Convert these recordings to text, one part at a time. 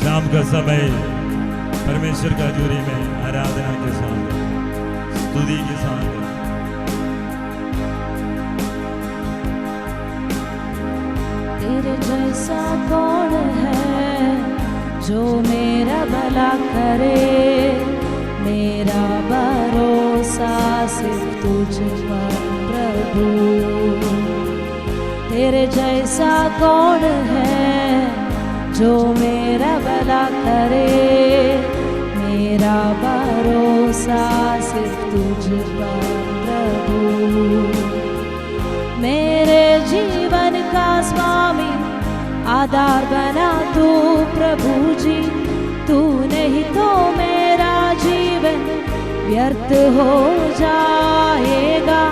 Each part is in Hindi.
शाम का समय परमेश्वर का हजूरी में आराधना के साथ, स्तुति के साथ तेरे जैसा कौन है जो मेरा भला करे, मेरा भरोसा सिर्फ तुझ पर प्रभु। तेरे जैसा कौन है जो मेरा भला करे, मेरा भरोसा सिर्फ तुझ पर प्रभु। मेरे जीवन का स्वामी आधार बना तू प्रभु जी, तू नहीं तो मेरा जीवन व्यर्थ हो जाएगा।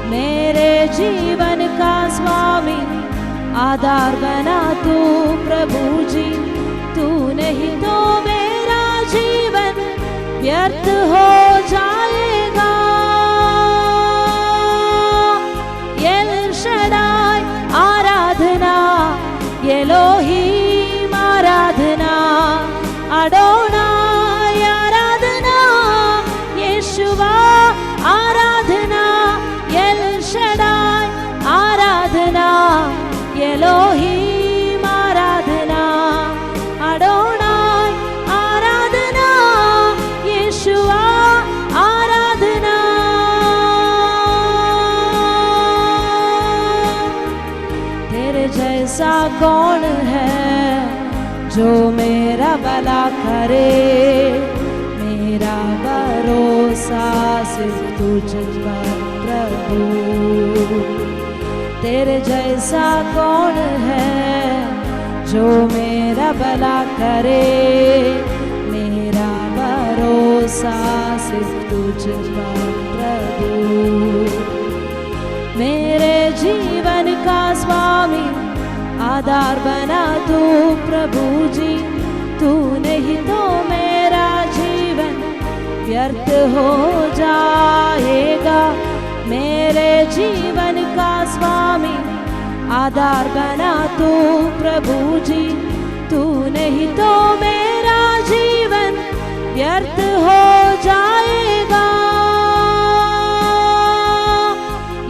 मेरे जीवन का स्वामी आधार बना तू प्रभु जी, तू नहीं तो मेरा जीवन व्यर्थ हो जाएगा। एल शडाई आराधना, एलोहीम आराधना, अडोनाई आराधना, यीशुवा आराधना, एल शडाई आराधना, एलोहीम आराधना, अडोनाई आराधना, यीशुवा आराधना। तेरे जैसा कौन है जो मेरा भला करे, मेरा भरोसा सिर्फ तुझ पर प्रभु। तेरे जैसा कौन है जो मेरा भला करे, मेरा भरोसा सिर्फ तुझ पर प्रभु। मेरे जीवन का स्वामी आधार बना तू प्रभु जी, तू नहीं तो मेरा जीवन व्यर्थ हो जाएगा। मेरे जीवन का स्वामी आधार बना तू प्रभु जी, तू नहीं तो मेरा जीवन व्यर्थ हो जाएगा।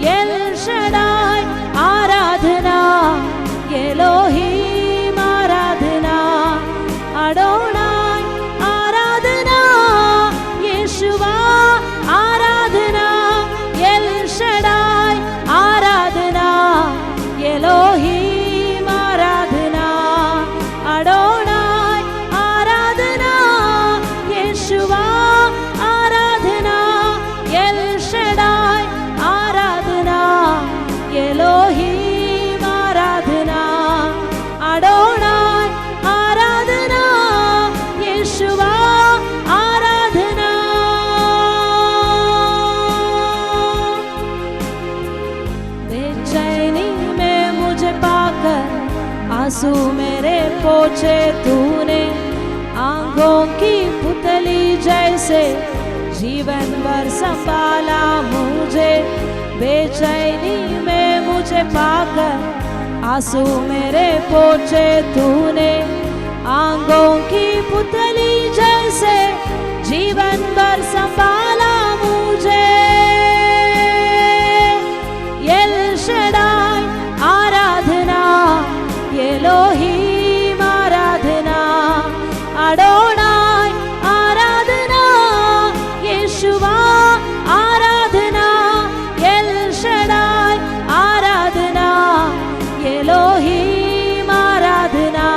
एल शडाई आराधना, एलोहीम आराधना, अडोनाई आराधना, यीशुवा आराधना, एल शडाई आराधना, एलोहीम आराधना, अडोनाई आराधना, यीशुवा आराधना, एल शडाई आराधना, एलोहीम आराधना, अडोनाई आराधना, यीशुवा आराधना। बेचैनी में मुझे पाकर आंसू मेरे पोंछे तूने, आंखों की पुतली जैसे जीवन भर संभाला मुझे। बेचैनी में मुझे पाकर आंसू मेरे पोंछे तूने, आंखों की पुतली जैसे जीवन भर संभाला मुझे। एल शडाई आराधना, एलोहीम आराधना, अडोनाई आराधना, यीशुवा आराधना, एल शडाई आराधना, एलोहीम आराधना,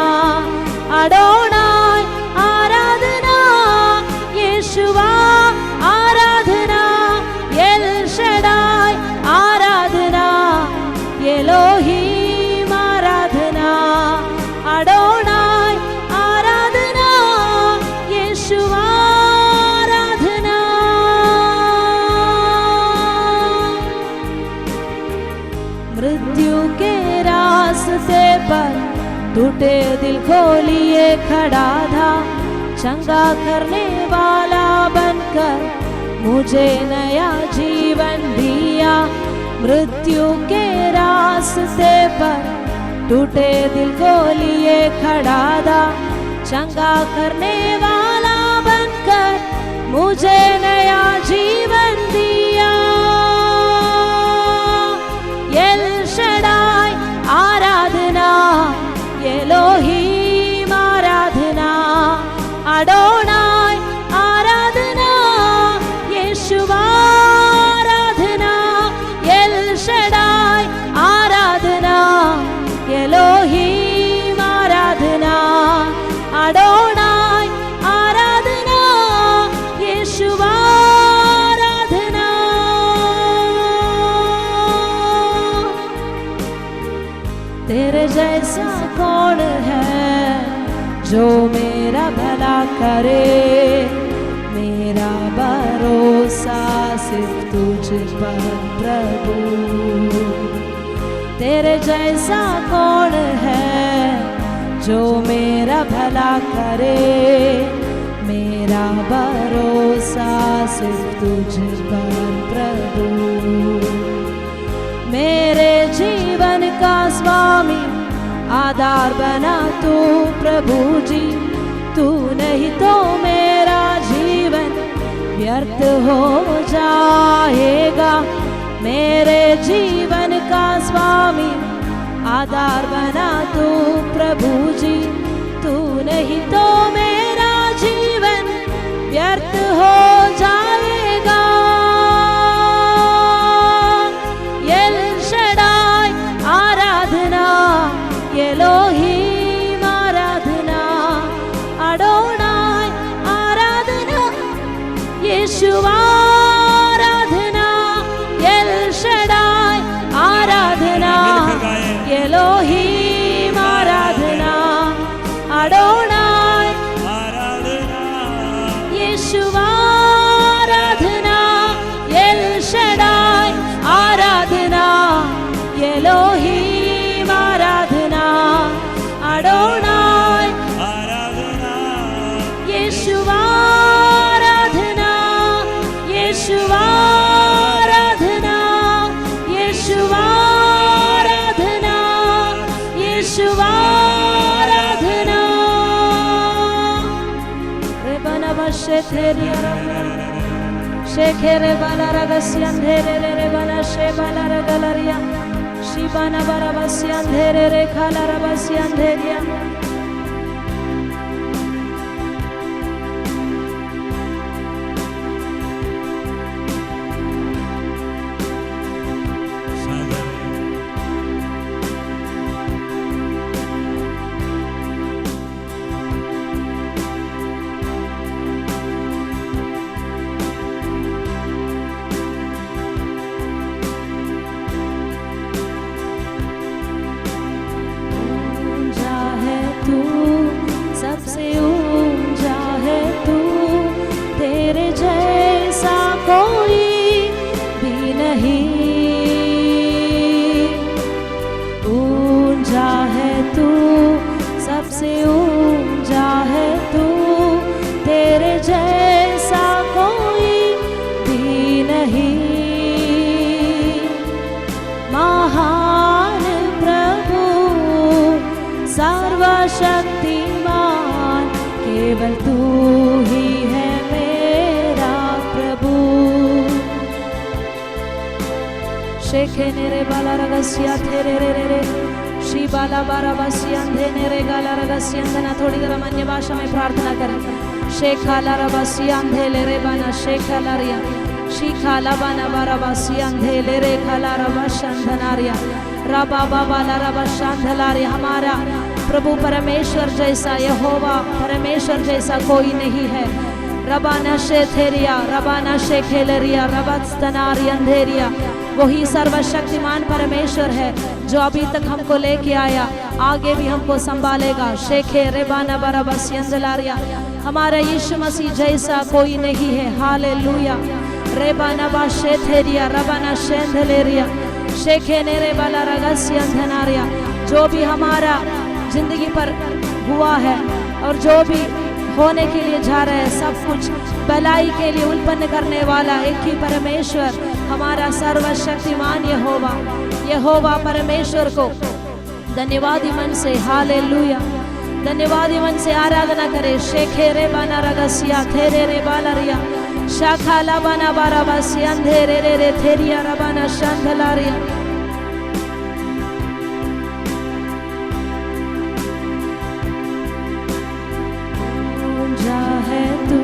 अडोनाई आराधना, यीशुवा आराधना, एल शडाई आराधना, एलोहीम आराधना, अडोनाई आराधना, यीशुवा आराधना। मृत्यु के रास्ते पर टूटे दिल को लिए खड़ा था, चंगा करने वाला बनकर मुझे नया जीवन दिया। मृत्यु के रास्ते पर टूटे दिल को लिए खड़ा था, चंगा करने वाला बनकर मुझे नया जीवन दिया। एल शडाई आराधना, एलोहीम आराधना, अडोनाई आराधना, यीशुवा आराधना, एल शडाई आराधना, एलोहीम आराधना, अडोनाई आराधना, यीशुवा आराधना। तेरे जैसा कौन है जो मेरा भला करे, मेरा भरोसा सिर्फ तुझ पर प्रभु। तेरे जैसा कौन है जो मेरा भला करे, मेरा भरोसा सिर्फ तुझ पर प्रभु। मेरे जीवन का स्वामी आधार बना तू प्रभु जी, तू नहीं तो मेरा जीवन व्यर्थ हो जाएगा। मेरे जीवन का स्वामी आधार बना तू प्रभु जी, तू नहीं तो मेरा जीवन व्यर्थ हो जाएगा। एल शडाई आराधना, एलोहीम आराधना, अडोनाई आराधना, यीशुवा आराधना, एल शडाई आराधना, एलोहीम आराधना, अडोनाई आराधना, यीशुवा आराधना, एल शडाई आराधना, एलोहीम आराधना, अडोनाई आराधना, यीशुवा आराधना, यीशुवा आराधना, यीशुवा आराधना, यीशुवा आराधना। रे बना बशे तेरी शेखेरे बाला रगस्यंधेरे रे बना शे बाला रगलरिया, शिबाना बरबस्यंधेरे रे खाला रबस्यंधेरिया। ऊंचा है तू, सबसे ऊंचा है तू, तेरे जैसा कोई भी नहीं। ऊंचा है तू, सबसे ऊंचा है तू, तेरे जैसा कोई भी नहीं। महान प्रभु सर्वशक्तिमान, केवल तू ही है मेरा प्रभु। शेखे नेरे बाला रगस्या तेरे रे रे रे, श्री बाला बारा बस्यंधे नेरे गाला रगस्यंधना। थोड़ी देर हम अन्य भाषा में प्रार्थना करें। शेखा लारा बस्यंधे ले रे बना शेखा लारिया, शिखा लाबाना बारा बस्यंधे ले रे खाला रबशंधनारिया, रबा बाबा लारा बशंधलारिया। हमारा प्रभु परमेश्वर जैसा, यहोवा परमेश्वर जैसा कोई नहीं है। रबाना शेथेरिया, रबाना शेखेलरिया, रबस्तनारी अंधेरिया। वही सर्वशक्तिमान परमेश्वर है जो अभी तक हमको लेके आया, आगे भी हमको संभालेगा। शेखे रेबाना बरबस्यंदलारिया। हमारा यीशु मसीह जैसा कोई नहीं है। हालेलुया। रेबाना बाशेथेरिया, रबाना शेंधलेरिया, शेखे नेरे बाला रगस्यंधनारिया। जो भी हमारा जिंदगी पर हुआ है और जो भी होने के लिए जा रहा है, सब कुछ भलाई के लिए उत्पन्न करने वाला एक ही परमेश्वर हमारा सर्वशक्तिमान यहोवा परमेश्वर को धन्यवादी मन से हालेलुया, धन्यवादी मन से आराधना करे। शेखे रे बाना रगसिया थेरे रे बालरिया शाखा लाबाना बाराबासी अंधेरे रे रे थेरिया रबाना शांधलारिया। ऊंचा है तू,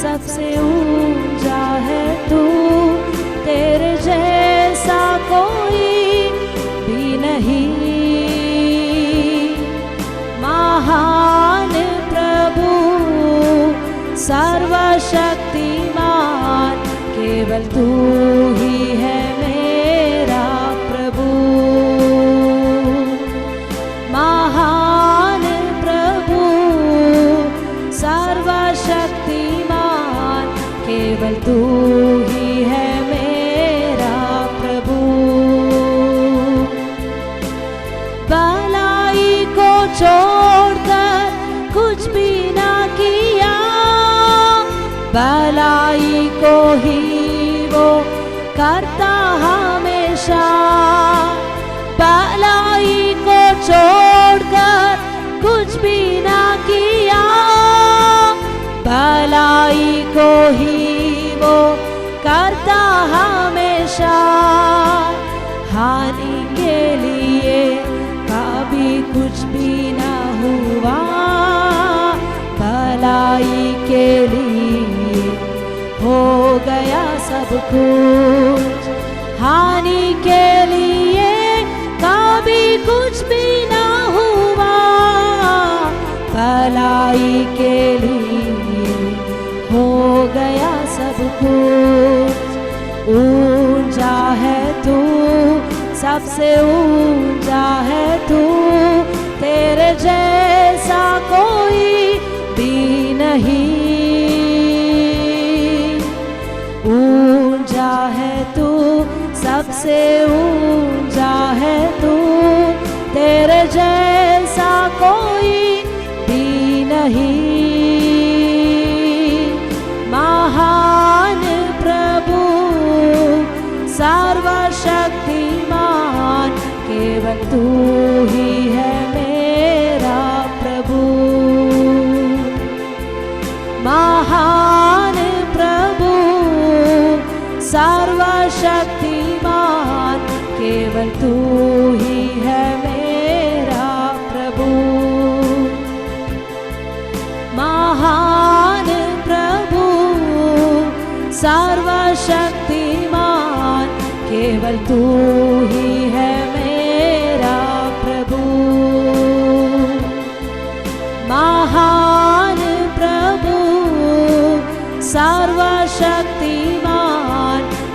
सबसे ऊंचा है तू, तेरे जैसा कोई भी नहीं। महान प्रभु सर्वशक्तिमान, केवल तू ही है मेरा प्रभु। महान प्रभु सर्वशक्तिमान, केवल तू ही है मेरा प्रभु। भलाई को छोड़कर कुछ भी ना किया, भलाई को ही वो करता हमेशा। भलाई को छोड़कर कुछ भी ना किया, भलाई को ही वो करता हमेशा। हानि के लिए कभी कुछ भी ना हुआ, भलाई के लिए हो गया सब कुछ। हानि के लिए कभी कुछ भी ना हुआ, भलाई के लिए हो गया सब कुछ। ऊंचा है तू, सबसे ऊंचा है तू, तेरे जैसा कोई भी नहीं। ऊंचा है तू, सबसे ऊंचा है तू, तेरे जैसा कोई भी नहीं। महान प्रभु सर्वशक्तिमान, केवल तू ही है मेरा प्रभु। महान प्रभु सर्वशक्तिमान, केवल तू ही है मेरा प्रभु। महान प्रभु सर्वशक्तिमान, केवल तू ही है मेरा प्रभु। महान प्रभु सर्वशक्तिमान,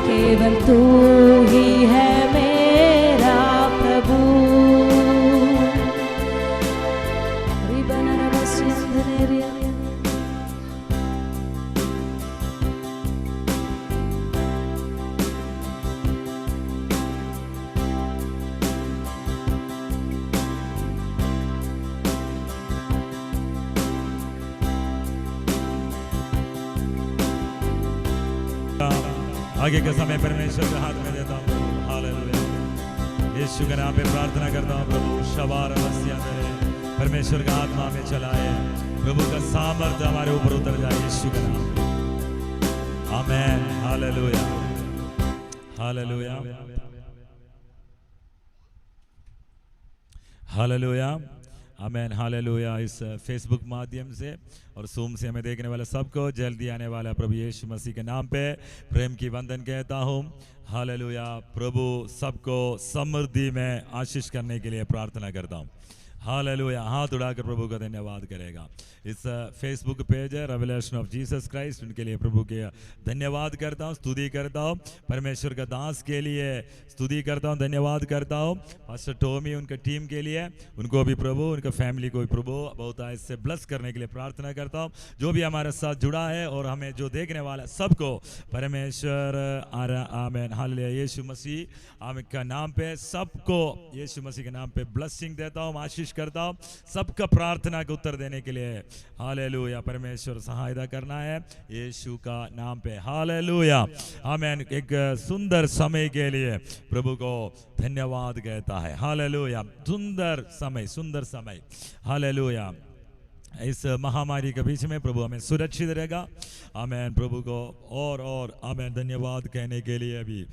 केवल तू ही है मेरा प्रभु। आगे के समय परमेश्वर के हाथ में देता हूँ। हालेलुया, यीशु के नाम पे प्रार्थना करता हूँ। प्रभु शबार वसिया करे, परमेश्वर का आत्मा में चलाए, प्रभु का सामर्थ्य हमारे ऊपर उतर जाए यीशु के नाम पे। आमेन। हालेलुया, हालेलुया, हालेलुया, आमेन। हालेलुया। इस फेसबुक माध्यम से और सूम से हमें देखने वाले सबको जल्दी आने वाला प्रभु यीशु मसीह के नाम पे प्रेम की वंदन कहता हूँ। हालेलुया। प्रभु सबको समृद्धि में आशीष करने के लिए प्रार्थना करता हूँ। हालेलुया। हाथ उड़ाकर प्रभु का धन्यवाद करेगा। इस फेसबुक पेज है रेवलेशन ऑफ जीसस क्राइस्ट, उनके लिए प्रभु के धन्यवाद करता हूँ, स्तुति करता हूँ। परमेश्वर का दास के लिए स्तुति करता हूँ, धन्यवाद करता हूँ। पास्टर टोमी उनका टीम के लिए, उनको भी प्रभु, उनका फैमिली को भी प्रभु बहुत इससे ब्लेस करने के लिए प्रार्थना करता हूँ। जो भी हमारे साथ जुड़ा है और हमें जो देखने वाला सबको परमेश्वर आमेन। हालेलुया। यीशु मसीह आमिन का नाम पे सबको यीशु मसीह के नाम पे ब्लेसिंग देता हूँ, आशीष कोशिश करता हूँ सबका प्रार्थना का उत्तर देने के लिए। हालेलुया, परमेश्वर सहायता करना है यीशु का नाम पे। हालेलुया, आमीन। एक सुंदर समय के लिए प्रभु को धन्यवाद कहता है। हालेलुया, सुंदर समय। हालेलुया, इस महामारी के बीच में प्रभु हमें सुरक्षित रहेगा। आमीन। प्रभु को और आमीन धन्यवाद कहने के लिए अभी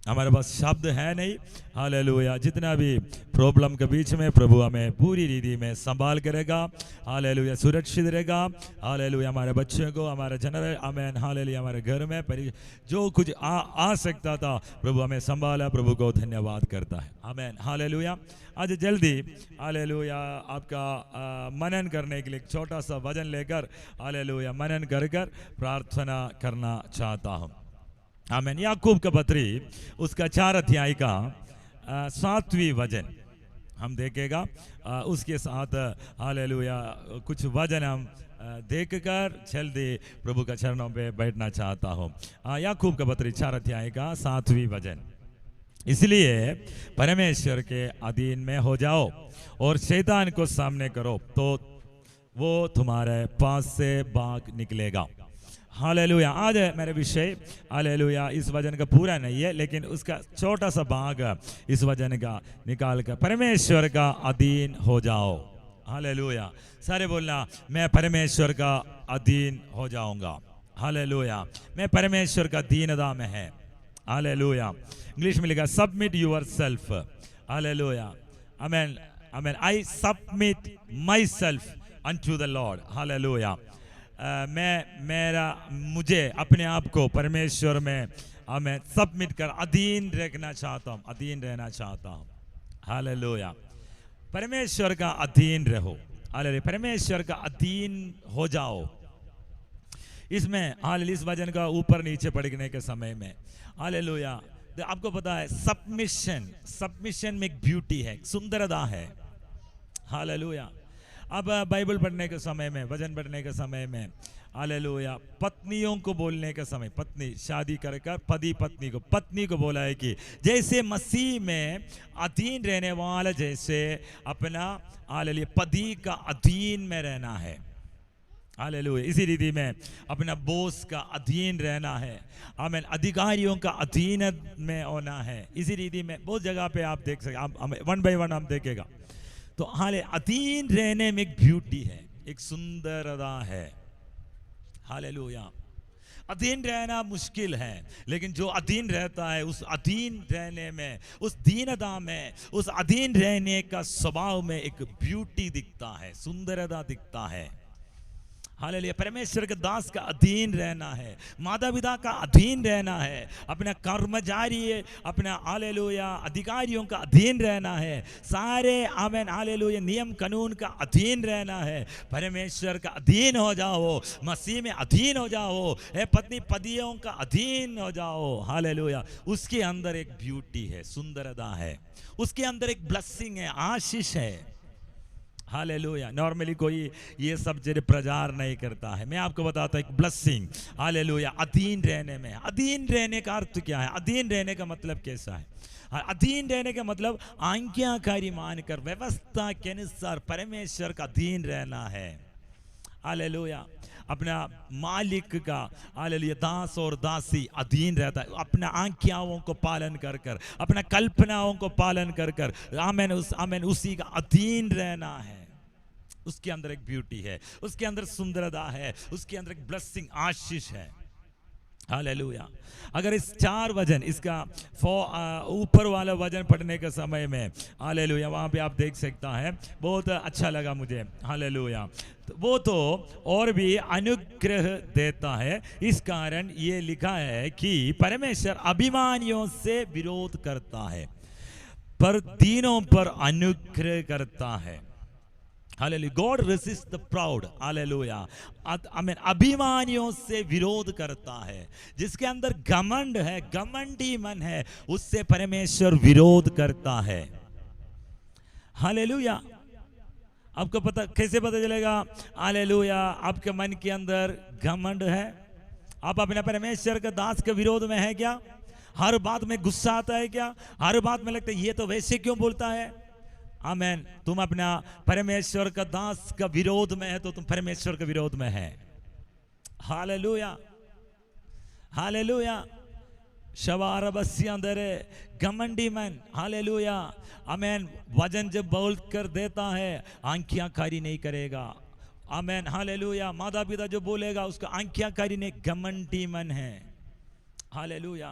हमारे पास शब्द है नहीं। हालेलुया, जितना भी प्रॉब्लम के बीच में प्रभु हमें पूरी रीति में संभाल करेगा। हालेलुया, सुरक्षित रहेगा। हालेलुया, हमारे बच्चों को, हमारे जनरल, आमीन। हालेलुया, हमारे घर में जो कुछ आ सकता था प्रभु हमें संभाला। प्रभु को धन्यवाद करता है। आमीन। हालेलुया, आज जल्दी हालेलुया आपका मनन करने के लिए एक छोटा सा वचन लेकर हालेलुया मनन कर प्रार्थना करना चाहता हूँ। आमीन। याकूब का पत्री उसका 4 अध्याय का 7वीं वचन हम देखेगा। उसके साथ हालेलुया कुछ वचन हम देखकर जल्दी प्रभु का चरणों पे बैठना चाहता हूँ। याकूब का पत्री 4 अध्याय का 7वीं वचन। इसलिए परमेश्वर के अधीन में हो जाओ और शैतान को सामने करो तो वो तुम्हारे पास से भाग निकलेगा। हालेलुया, आज मेरे विषय हालेलुया इस वचन का पूरा नहीं है, लेकिन उसका छोटा सा भाग इस वचन का निकाल कर परमेश्वर का अधीन हो जाओ। हालेलुया, सारे बोलना, मैं परमेश्वर का अधीन हो जाऊंगा। हालेलुया, मैं परमेश्वर का दीनता में है। हालेलुया, इंग्लिश में लिखा सबमिट योर सेल्फ। हालेलुया, आमीन आमीन। I submit my self unto the Lord. Hallelujah, मुझे अपने आप को परमेश्वर में मैं सबमिट कर अधीन रहना चाहता हूँ। हालेलुया, परमेश्वर का अधीन रहो। हालेलुया, परमेश्वर का अधीन हो जाओ। इसमें हालेलुया इस वचन का ऊपर नीचे पढ़ने के समय में हालेलुया आपको पता है सबमिशन में एक ब्यूटी है, सुंदरता है। हालेलुया, अब बाइबल पढ़ने के समय में, वचन पढ़ने के समय में हालेलुया पत्नियों को बोलने के समय, पत्नी शादी कर पत्नी को बोला है कि जैसे मसीह में अधीन रहने वाला जैसे अपना हालेलुया पति का अधीन में रहना है। हालेलुया, इसी रीति में अपना बॉस का अधीन रहना है। आमीन, अधिकारियों का अधीन में होना है। इसी रीति में बहुत जगह पे आप देख सकते, आप 1 by 1 हम देखेगा तो हाले अधीन रहने में एक ब्यूटी है, एक सुंदरता है। हालेलुया, अधीन रहना मुश्किल है, लेकिन जो अधीन रहता है उस अधीन रहने में, उस दीनता में, उस अधीन रहने का स्वभाव में एक ब्यूटी दिखता है, सुंदरता दिखता है। हालेलुया, परमेश्वर के दास का अधीन रहना है, माता पिता का अधीन रहना है, अपना कर्मचारी अपना हालेलुया अधिकारियों का अधीन रहना है, सारे आमीन हालेलुया नियम कानून का अधीन रहना है। परमेश्वर का अधीन हो जाओ, मसीह में अधीन हो जाओ, पत्नी पतियों का अधीन हो जाओ। हालेलुया, उसके अंदर एक ब्यूटी है, सुंदरता है, उसके अंदर एक ब्लेसिंग है, आशीष है। हालेलुया, नॉर्मली कोई ये सब चीज़ें प्रचार नहीं करता है, मैं आपको बताता हूँ एक ब्लेसिंग। हालेलुया, अधीन रहने में, अधीन रहने का अर्थ क्या है, अधीन रहने का मतलब कैसा है? अधीन रहने का मतलब आज्ञाकारी मानकर व्यवस्था के अनुसार परमेश्वर का अधीन रहना है। हालेलुया, अपना मालिक का हालेलुया दास और दासी अधीन रहता है, अपना आज्ञाओं को पालन कर अपना कल्पनाओं को पालन कर आमीन उसी का अधीन रहना है। उसके अंदर एक ब्यूटी है, उसके अंदर सुंदरता है, उसके अंदर एक ब्लेसिंग आशीष है। हालेलुया, अगर इस 4 वचन इसका ऊपर वाला वचन पढ़ने के समय में हालेलुया वहाँ पे आप देख सकता है, बहुत अच्छा लगा मुझे। हालेलुया, वो तो और भी अनुग्रह देता है, इस कारण ये लिखा है कि परमेश्वर अभिमानियों से विरोध करता है पर दीनों पर अनुग्रह करता है। Hallelujah, God resist the proud. Hallelujah, आमीन, अभिमानियों से विरोध करता है, जिसके अंदर घमंड है, घमंडी मन है, उससे परमेश्वर विरोध करता है। हालेलुया, आपको पता कैसे पता चलेगा? हालेलुया, आपके मन के अंदर घमंड है, आप अपने परमेश्वर के दास के विरोध में है क्या? हर बात में गुस्सा आता है क्या? हर बात में लगता है ये तो वैसे क्यों बोलता है? आमेन। तुम अपना परमेश्वर का दास का विरोध में है तो तुम परमेश्वर के विरोध में है। Hallelujah, hallelujah. शवारबस्यांदरे घमंडी मन, हालेलुया, आमेन। वजन जब बोल कर देता है आंखियाकारी नहीं करेगा, आमेन, हालेलुया। माता पिता जो बोलेगा उसका आंखियाकारी नहीं, घमंडी मन है, हालेलुया।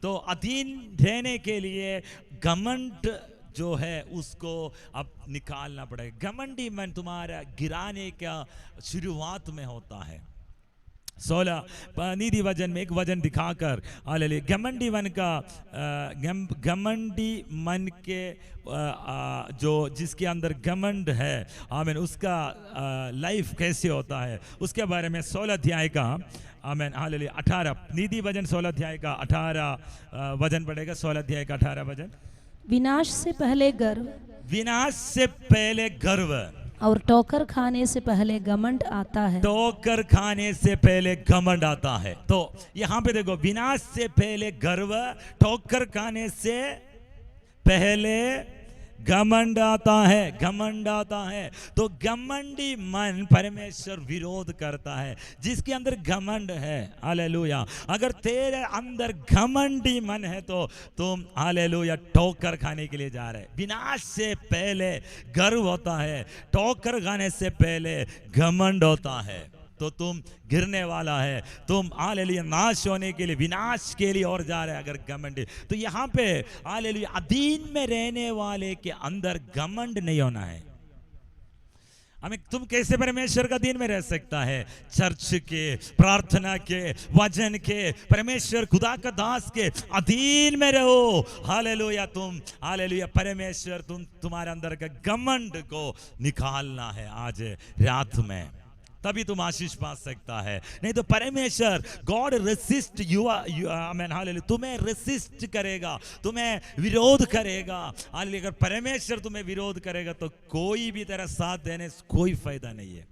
तो अधीन रहने के लिए घमंड जो है उसको अब निकालना पड़ेगा। घमंडी मन तुम्हारा गिराने का शुरुआत में होता है। 16 नीति वचन में एक वचन दिखाकर, हालेलुया, घमंडी मन का घमंडी मन के जो जिसके अंदर घमंड है, आमीन, उसका लाइफ कैसे होता है उसके बारे में 16 अध्याय का, आमीन, हालेलुया, 18 नीति वचन 16 अध्याय का 18 वचन पड़ेगा। 16 अध्याय का 18 वचन। विनाश से पहले गर्व, विनाश से पहले गर्व, और ठोकर खाने से पहले घमंड आता है। ठोकर खाने से पहले घमंड आता है। तो यहां पे देखो, विनाश से पहले गर्व, ठोकर खाने से पहले घमंड आता है, घमंड आता है। तो घमंडी मन परमेश्वर विरोध करता है। जिसके अंदर घमंड है, हालेलुया, अगर तेरे अंदर घमंडी मन है तो तुम, हालेलुया, ठोकर खाने के लिए जा रहे। विनाश से पहले गर्व होता है, ठोकर खाने से पहले घमंड होता है। तो तुम गिरने वाला है, तुम, हालेलुया, नाश होने के लिए, विनाश के लिए और जा रहे हैं अगर घमंड। तो यहाँ पे, हालेलुया, अधीन में रहने वाले के अंदर घमंड नहीं होना है। हमें, तुम कैसे परमेश्वर का अधीन में रह सकता है? चर्च के, प्रार्थना के, वचन के, परमेश्वर खुदा का दास के अधीन में रहो। हालेलुया, तुम, हालेलुया, परमेश्वर तुम्हारे अंदर का घमंड को निकालना है आज रात में, तभी तुम आशीष पा सकता है। नहीं तो परमेश्वर, गॉड रेसिस्ट यू, आमीन, हालेलुया, तुम्हें रेसिस्ट करेगा, तुम्हें विरोध करेगा। हालेलुया, अगर परमेश्वर तुम्हें विरोध करेगा तो कोई भी तेरा साथ देने से कोई फायदा नहीं है।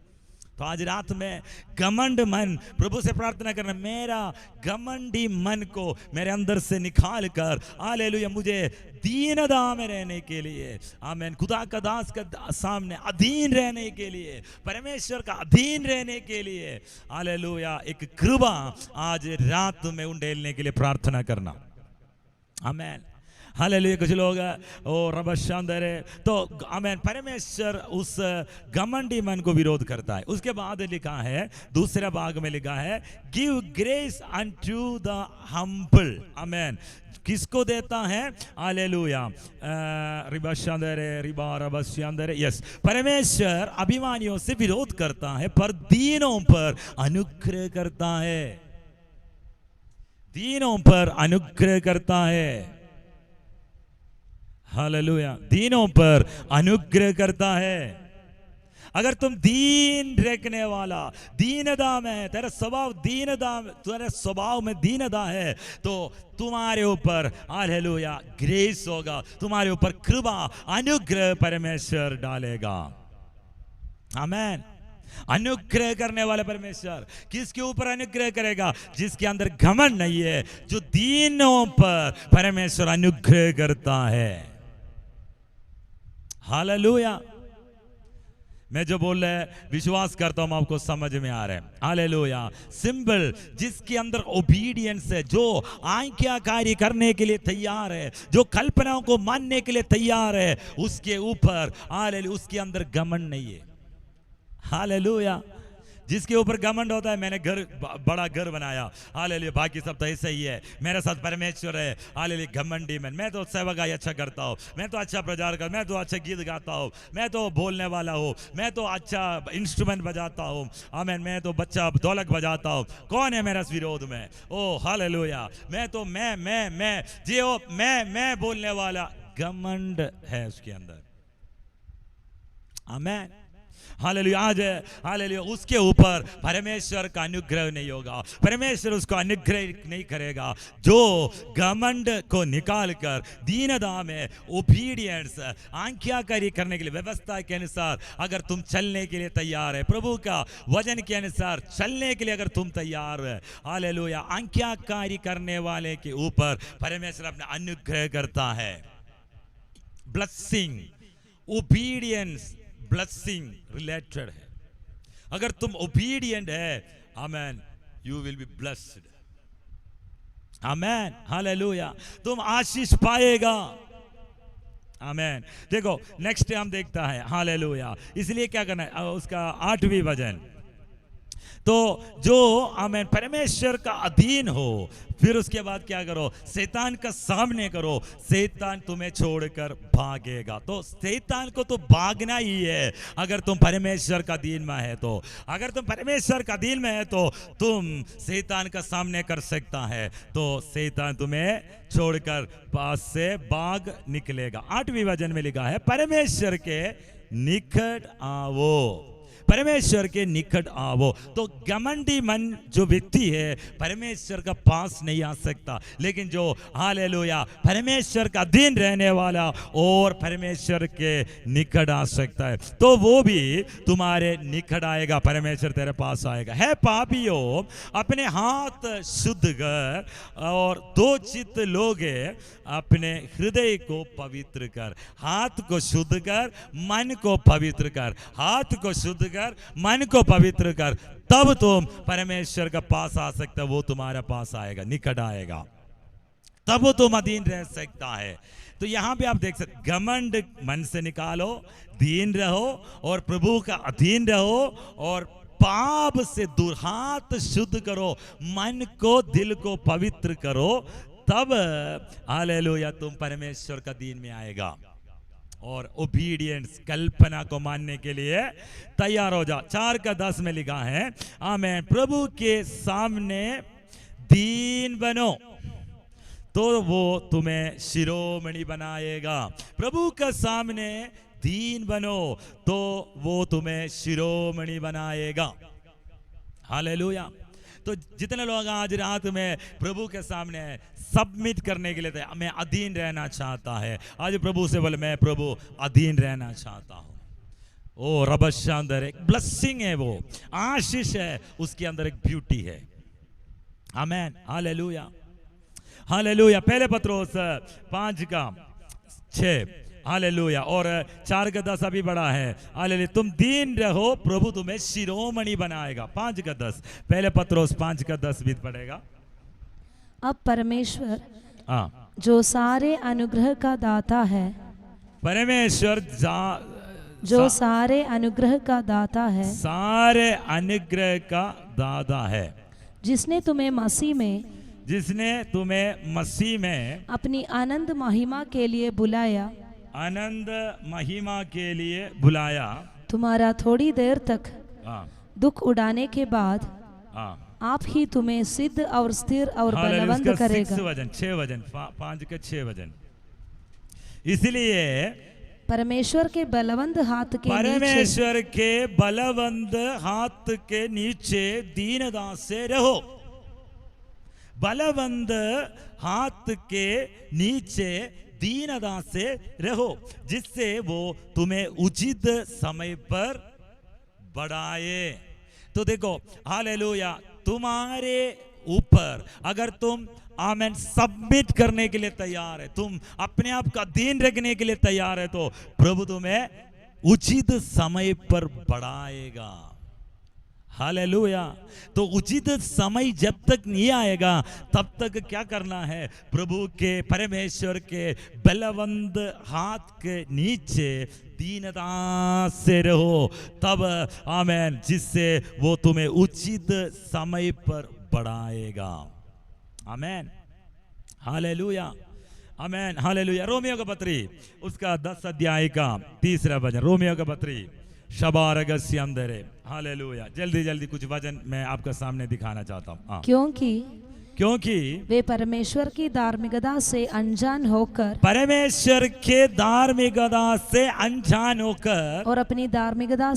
तो आज रात में घमंड मन, प्रभु से प्रार्थना करना, मेरा घमंडी मन को मेरे अंदर से निकाल कर, हालेलुया, मुझे दीनता में रहने के लिए, आमीन, खुदा का दास का सामने अधीन रहने के लिए, परमेश्वर का अधीन रहने के लिए, हालेलुया, एक कृपा आज रात में उंडेलने के लिए प्रार्थना करना। आमीन, हालेलुया। कुछ लोग ओ रब शांदरे, तो आमीन, परमेश्वर उस घमंडी मन को विरोध करता है। उसके बाद लिखा है, दूसरे भाग में लिखा है, give grace unto the humble, आमीन। किसको देता है? हालेलुया, रिबा शांदरे, रिबा रब शांदरे, यस, परमेश्वर अभिमानियों से विरोध करता है पर दीनों पर अनुग्रह करता है, दीनों पर अनुग्रह करता है। हालेलुया, दीनों पर अनुग्रह करता है। अगर तुम दीन रखने वाला, दीनता में, तेरा स्वभाव दीनता, तेरे स्वभाव में दीनता है तो तुम्हारे ऊपर, हालेलुया, ग्रेस होगा, तुम्हारे ऊपर कृपा, अनुग्रह परमेश्वर डालेगा। आमीन। अनुग्रह करने वाले परमेश्वर किसके ऊपर अनुग्रह करेगा? जिसके अंदर घमंड नहीं है, जो दीनों पर परमेश्वर अनुग्रह करता है। हालेलुया। मैं जो बोल रहा है विश्वास करता हूं आपको समझ में आ रहा है। हालेलुया। सिंबल, जिसके अंदर ओबीडियंस है, जो आज्ञाकारी करने के लिए तैयार है, जो कल्पनाओं को मानने के लिए तैयार है, उसके ऊपर, हालेलुया, उसके अंदर घमंड नहीं है। हालेलुया। जिसके ऊपर घमंड होता है, मैंने घर, बड़ा घर बनाया, हालेलुया, बाकी सब तो ऐसे ही है, मेरे साथ परमेश्वर है, हालेलुया, घमंडी में, मैं तो सेवकाई अच्छा करता हूँ, मैं तो अच्छा प्रचार कर, मैं तो अच्छा गीत गाता हूँ, मैं तो बोलने वाला हूँ, मैं तो अच्छा इंस्ट्रूमेंट बजाता हूँ, आमीन, मैं तो बच्चा ढोलक बजाता हूँ, कौन है मेरा विरोध में? ओ हालेलुया, मैं तो मैं जियो, मैं बोलने वाला, घमंड है उसके अंदर। आमीन, हालेलुया। आज हालेलुया, उसके ऊपर परमेश्वर का अनुग्रह नहीं होगा, परमेश्वर उसको अनुग्रह नहीं करेगा। जो घमंड को निकाल कर दीनता में, ओबीडियंस, आज्ञाकारी करने के लिए, व्यवस्था के अनुसार अगर तुम चलने के लिए तैयार है, प्रभु का वचन के अनुसार चलने के लिए अगर तुम तैयार है, हालेलुया, आज्ञाकारी करने वाले के ऊपर परमेश्वर अपना अनुग्रह करता है। ब्लेसिंग, ओबीडियंस ब्लेसिंग रिलेटेड है। अगर तुम ओबीडियंट है, amen, you will be blessed. Amen, hallelujah, तुम आशीष पाएगा। आमेन। देखो नेक्स्ट हम देखता है, हालेलुया। इसलिए क्या करना है, उसका 8वीं वचन, तो जो आमेन परमेश्वर का अधीन हो, फिर उसके बाद क्या करो, शैतान का सामने करो, शैतान तुम्हें छोड़कर भागेगा। तो शैतान को तो भागना ही है अगर तुम परमेश्वर का अधीन में है तो। अगर तुम परमेश्वर का अधीन में है तो तुम शैतान का सामने कर सकता है, तो शैतान तुम्हें छोड़कर पास से भाग निकलेगा। 8वीं वचन में लिखा है, परमेश्वर के निकट आओ, परमेश्वर के निकट आओ। तो घमंडी मन जो व्यक्ति है परमेश्वर का पास नहीं आ सकता, लेकिन जो हालेलुया परमेश्वर का अधीन रहने वाला और परमेश्वर के निकट आ सकता है, तो वो भी तुम्हारे निकट आएगा, परमेश्वर तेरे पास आएगा। है पापियों, अपने हाथ शुद्ध कर और दो चित्त लोगे, अपने हृदय को पवित्र कर। हाथ को शुद्ध कर, मन को पवित्र कर। हाथ को शुद्ध कर, मन को पवित्र कर, तब तुम परमेश्वर का पास आ सकते हो। वो तुम्हारे पास आएगा, निकट आएगा, तब वो तुम अधीन रह सकता है। तो यहां पे आप देख सकते, घमंड मन से निकालो, दीन रहो और प्रभु का अधीन रहो और पाप से दूर, हाथ शुद्ध करो, मन को दिल को पवित्र करो, तब हालेलुया तुम परमेश्वर का दीन में आएगा और ओबीडियंस कल्पना को मानने के लिए तैयार हो जा। 4:10 में लिखा है, आमेन, प्रभु के सामने दीन बनो तो वो तुम्हें शिरोमणि बनाएगा। प्रभु के सामने दीन बनो तो वो तुम्हें शिरोमणि बनाएगा। हालेलुया। तो जितने लोग आज रात में प्रभु के सामने सबमिट करने के लिए थे, मैं अधीन रहना चाहता है, आज प्रभु से बोले मैं प्रभु अधीन रहना चाहता हूं। ओ रबशांदर, एक ब्लेसिंग है, वो आशीष है, उसके अंदर एक ब्यूटी है। आमेन, हालेलुया, हालेलुया। पहले पत्रोस 5:6, हालेलुया, और 4:10 अभी बड़ा है, हालेलुया। तुम दीन रहो, प्रभु तुम्हें शिरोमणि बनाएगा। 5:10, पहले पत्रोस 5:10 भी पढ़ेगा। अब परमेश्वर जो सारे अनुग्रह का दाता है, परमेश्वर जो सारे अनुग्रह का दाता है, सारे अनुग्रह का दाता है, जिसने तुम्हें मसीह में अपनी आनंद महिमा के लिए बुलाया, आनंद महिमा के लिए बुलाया, तुम्हारा थोड़ी देर तक दुख उड़ाने के बाद आप ही तुम्हें सिद्ध और स्थिर और बलवंत करेगा। 6 वचन 5:6 वचन। इसलिए परमेश्वर के बलवंत हाथ के नीचे दीनता से रहो। बलवंत हाथ के नीचे दीनता से रहो, जिससे वो तुम्हें उचित समय पर बढ़ाए। तो देखो हालेलुया, तुम्हारे ऊपर अगर तुम आमेन सबमिट करने के लिए तैयार है, तुम अपने आप का अधीन रखने के लिए तैयार है, तो प्रभु तुम्हें उचित समय पर बढ़ाएगा। हालेलुया। तो उचित समय जब तक नहीं आएगा तब तक क्या करना है, प्रभु के परमेश्वर के बलवंत हाथ के नीचे दीनता से रहो, तब आमेन, जिससे वो तुम्हें उचित समय पर बढ़ाएगा। आमेन, हालेलुया, आमेन, हालेलुया। रोमियो का पत्री उसका 10 अध्याय का 3 वचन, रोमियो का पत्री शबारगस्य अंदर, हालेलुया। जल्दी जल्दी कुछ वचन मैं आपका सामने दिखाना चाहता हूँ। क्योंकि वे परमेश्वर की धार्मिकता से अनजान होकर, परमेश्वर के धार्मिकता से अनजान होकर और अपनी धार्मिकता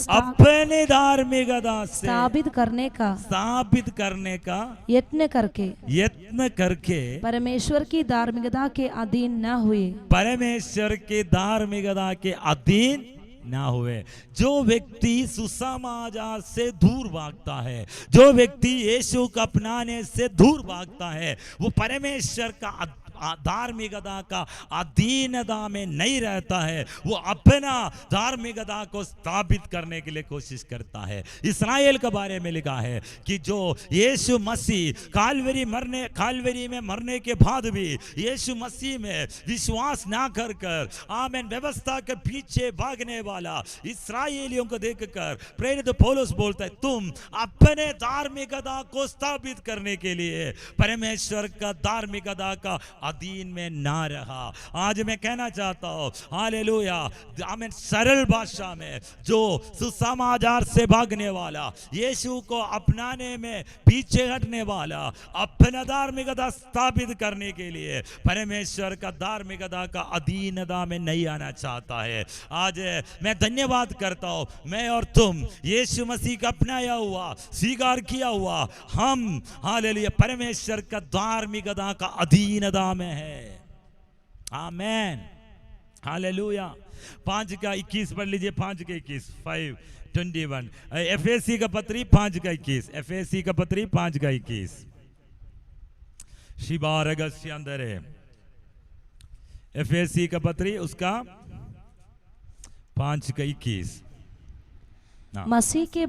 साबित करने का यत्न करके परमेश्वर की धार्मिकता के अधीन न हुए, परमेश्वर के धार्मिकता के अधीन ना हुए। जो व्यक्ति सुसमाचार से दूर भागता है, जो व्यक्ति यीशु को अपनाने से दूर भागता है, वो परमेश्वर का धार्मिकता का अधीनता में नहीं रहता है, वो अपना धार्मिकता को स्थापित करने के लिए कोशिश करता है। इस्राएल के बारे में लिखा है कि जो यीशु मसीह कालवरी में मरने के बाद भी यीशु मसीह में विश्वास ना कर कर आमीन व्यवस्था के पीछे भागने वाला इस्राएलियों को देखकर प्रेरित पौलुस बोलता है, तुम अपने धार्मिकता को स्थापित करने के लिए परमेश्वर का धार्मिकता का अधीन में ना रहा। आज मैं कहना चाहता हूं हालेलुया, आमीन, सरल भाषा में जो सुसमाचार से भागने वाला, यीशु को अपनाने में पीछे हटने वाला, अपना धार्मिकता स्थापित करने के लिए परमेश्वर का धार्मिकता का अधीनता में नहीं आना चाहता है। आज मैं धन्यवाद करता हूं, मैं और तुम यीशु मसीह का अपनाया हुआ, स्वीकार किया हुआ, हम हालेलुया परमेश्वर का धार्मिकता का अधीनता में है। आमेन, हालेलुया। 5:21 पढ़ लीजिए, 5:21, 5:21। एफएसी का पत्री 5:21, एफएसी का पत्री 5:21। शिबारगस्य अंदर है एफएसी का पत्री उसका 5:21। मसीह के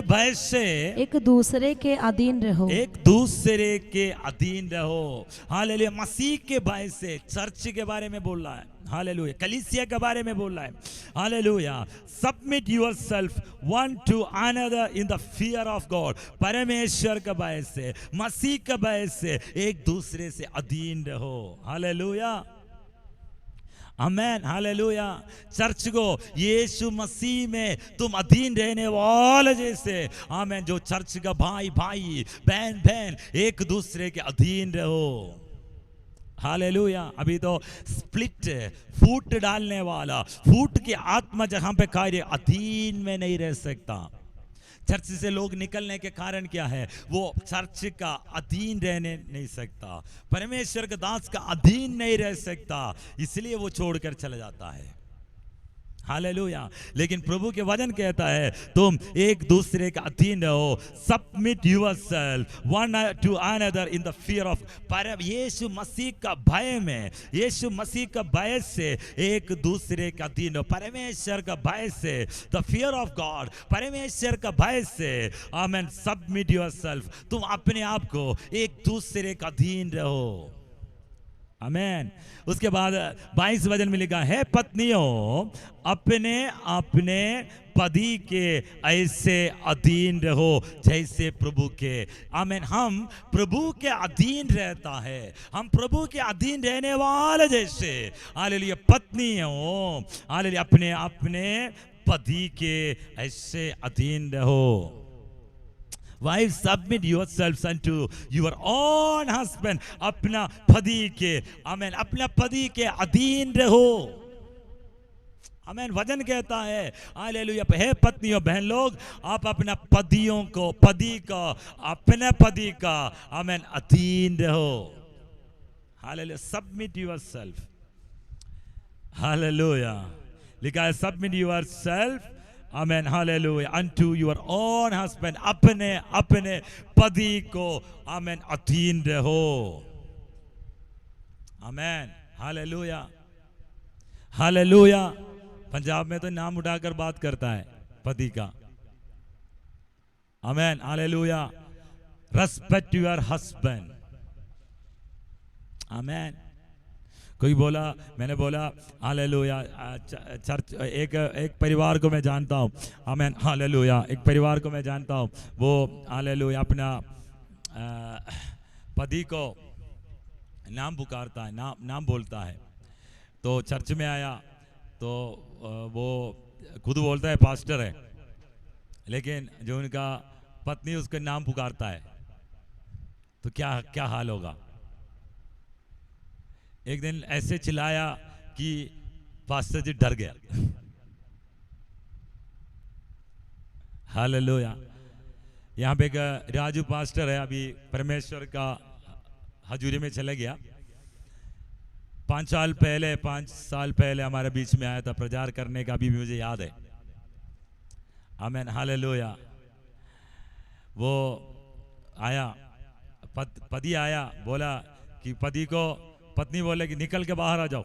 भय से एक दूसरे के अधीन रहो, एक दूसरे के अधीन रहो। हालेलुया, मसीह के भय से चर्च के बारे में बोल रहा है, हालेलुया, कलीसिया के बारे में बोल रहा है, hallelujah. Submit yourself one to another in the fear of God. परमेश्वर के भय से, मसीह के भय से एक दूसरे से अधीन रहो। हालेलुया, आमेन, हालेलुया। चर्च को यीशु मसीह में तुम अधीन रहने वाले जैसे, आमेन, जो चर्च का भाई भाई, बहन बहन एक दूसरे के अधीन रहो। हालेलुया। अभी तो स्प्लिट, फूट डालने वाला, फूट की आत्मा जहां पे कार्य, अधीन में नहीं रह सकता। चर्च से लोग निकलने के कारण क्या है? वो चर्च का अधीन रहने नहीं सकता, परमेश्वर के दास का अधीन नहीं रह सकता, इसलिए वो छोड़कर चला जाता है। हालेलुया। लेकिन प्रभु के वचन कहता है तुम एक दूसरे का अधीन रहो। Submit yourself one to another in the fear of. Yeshu Masih का भय में, यीशु मसीह का भय से एक दूसरे का अधीन रहो। परमेश्वर का भय से, द फियर ऑफ गॉड, परमेश्वर का भय से, आमेन। सबमिट योरसेल्फ, तुम अपने आप को एक दूसरे का अधीन रहो। आमेन। उसके बाद 22 वचन में लिखा है, पत्नियों अपने अपने पति के ऐसे अधीन रहो जैसे प्रभु के। आमेन। हम प्रभु के अधीन रहता है, हम प्रभु के अधीन रहने वाले जैसे, हालेलुया, पत्नियों, हालेलुया, अपने अपने पति के ऐसे अधीन रहो। Wives, submit yourselves unto your own husband. अपना पति के, आमेन, अपना पति के अधीन रहो। आमेन। वचन कहता है, हालेलुया, हे पत्नियों, बहन लोग, आप अपना पतियों को, पति का, अपने पति का, आमेन, अधीन रहो। Hallelujah, submit yourself. हालेलुया, लिखा है submit yourself, amen, hallelujah, unto your own husband, अपने अपने पति को, आमेन, अधीन रहो। आमेन, हालेलुया, हालेलुया। पंजाब में तो नाम उठाकर बात करता है पति का। Amen, hallelujah. Respect your husband. Amen. कोई बोला, मैंने बोला हालेलुया, चर्च, एक परिवार को मैं जानता हूँ, आमेन, हालेलुया, एक परिवार को मैं जानता हूँ, वो हालेलुया अपना पति को नाम पुकारता है, नाम बोलता है। तो चर्च में आया तो वो खुद बोलता है पास्टर है, लेकिन जो उनका पत्नी उसका नाम पुकारता है तो क्या क्या हाल होगा? एक दिन ऐसे चिल्लाया कि पास्टर जी डर गया। हालेलुया। यहाँ पे एक राजू पास्टर है, अभी परमेश्वर का हजूरी में चले गया। 5 साल पहले हमारे बीच में आया था प्रचार करने का, अभी भी मुझे याद है। आमेन, हालेलुया। वो आया, पति आया, बोला कि पति को पत्नी बोले कि निकल के बाहर आ जाओ,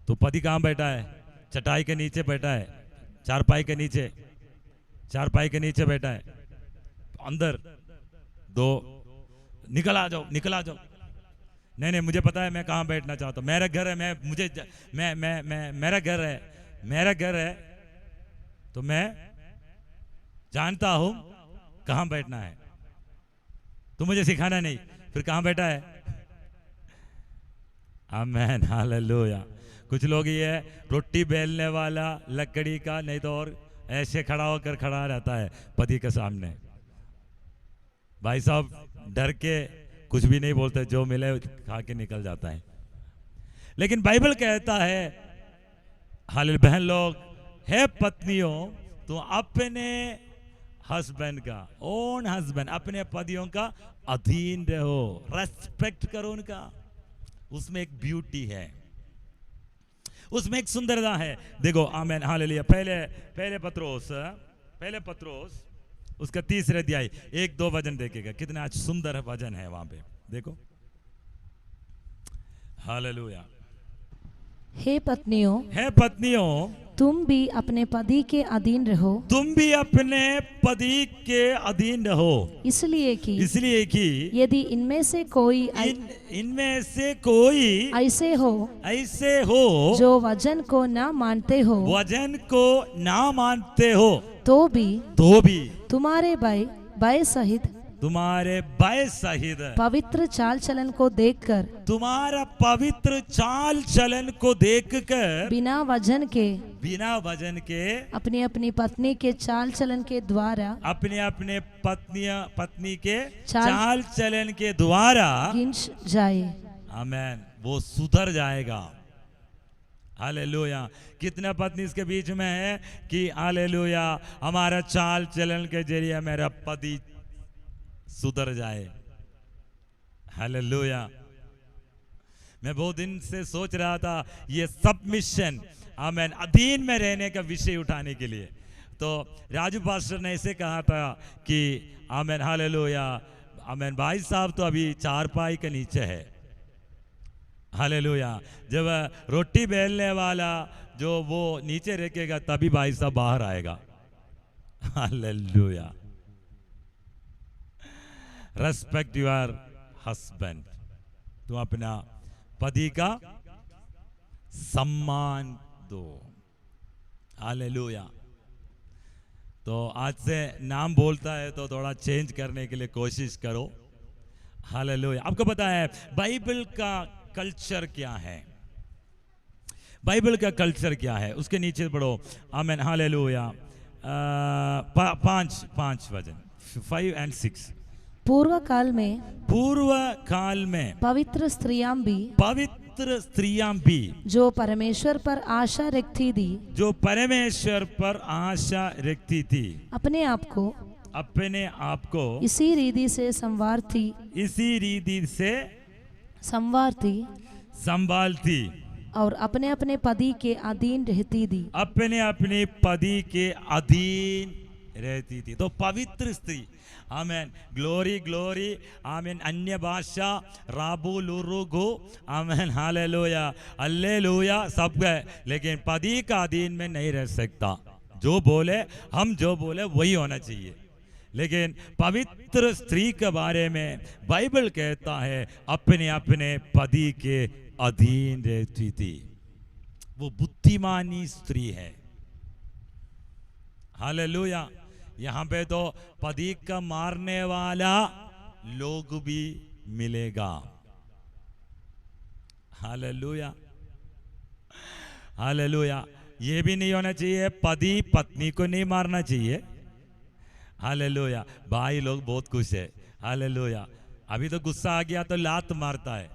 तो पति कहाँ बैठा है? चटाई के नीचे बैठा है, चारपाई के नीचे बैठा है। अंदर दो, निकल आ जाओ, निकल आ जाओ। नहीं, मुझे पता है मैं कहाँ बैठना चाहता हूँ, मेरा घर है, मेरा घर है, तो मैं जानता हूँ कहाँ बैठना है, तो मुझे सिखाना नहीं। फिर कहाँ बैठा है? आमेन, हालेलुया। कुछ लोग ये रोटी बेलने वाला लकड़ी का, नहीं तो और ऐसे खड़ा रहता है पति के सामने। भाई साहब डर के कुछ भी नहीं बोलते, जो मिले खा के निकल जाता है। लेकिन बाइबल कहता है, हालेलुया, बहन लोग, है पत्नियों, तो अपने हस्बैंड का, ओन हस्बैंड, अपने पतियों का अधीन रहो, रेस्पेक्ट करो उनका। उसमें एक ब्यूटी है, उसमें एक सुंदरता है। देखो, आमेन, हालेलुया। पहले पत्रोस उसका 3 अध्याय 1-2 वचन देखेगा, कितना आज सुंदर वचन है वहां पे, देखो। हालेलुया। हे पत्नियों, तुम भी अपने पति के अधीन रहो। इसलिए कि यदि इनमें से कोई ऐसे हो जो वचन को ना मानते हो, तो भी तुम्हारे भय सहित पवित्र चाल चलन को देखकर, बिना वजन के अपनी अपनी पत्नी के चाल चलन के द्वारा, अपने पत्नी के चाल चलन के द्वारा गिंज जाए। आमेन, वो सुधर जाएगा। हालेलुया। कितना पत्नी इसके बीच में है कि हालेलुया, हमारा चाल चलन के जरिए मेरा पति सुधर जाए। हालेलुया। मैं बहुत दिन से सोच रहा था ये सबमिशन, आमेन, अधीन में रहने का विषय उठाने के लिए। तो राजू पास्टर ने ऐसे कहा था कि आमेन, हालेलुया, आमेन, भाई साहब तो अभी चारपाई के नीचे है। हालेलुया। जब रोटी बेलने वाला जो वो नीचे रखेगा, तभी भाई साहब बाहर आएगा। हालेलुया। रेस्पेक्ट योर हस्बैंड, तुम अपना पति का सम्मान दो। हालेलुया। तो आज से नाम बोलता है तो थोड़ा चेंज करने के लिए कोशिश करो। हालेलुया। आपको पता है बाइबल का कल्चर क्या है? बाइबल का कल्चर क्या है? उसके नीचे पढ़ो, आमेन, हालेलुया। 5 वचन, 5 और 6। पूर्व काल में पवित्र स्त्रियां भी जो परमेश्वर पर आशा रखती थी, अपने आप को इसी रीति से संवारती और अपने अपने पति के अधीन रहती थी। तो पवित्र स्त्री, आमेन, ग्लोरी, आमेन, अन्य भाषा, राबू लुरुगु, आमेन, हालेलुया, हल्लेलुया, सब गए, लेकिन पति का अधीन में नहीं रह सकता। जो बोले वही होना चाहिए। लेकिन पवित्र स्त्री के बारे में बाइबल कहता है अपने पति के अधीन रहती थी। वो बुद्धिमानी स्त्री है। हालेलुया। यहाँ पे तो पति का मारने वाला लोग भी मिलेगा। हालेलुया। हालेलुया। ये भी नहीं होना चाहिए पति पत्नी को नहीं मारना चाहिए। हालेलुया। भाई लोग बहुत खुश है। हालेलुया। अभी तो गुस्सा आ गया तो लात मारता है,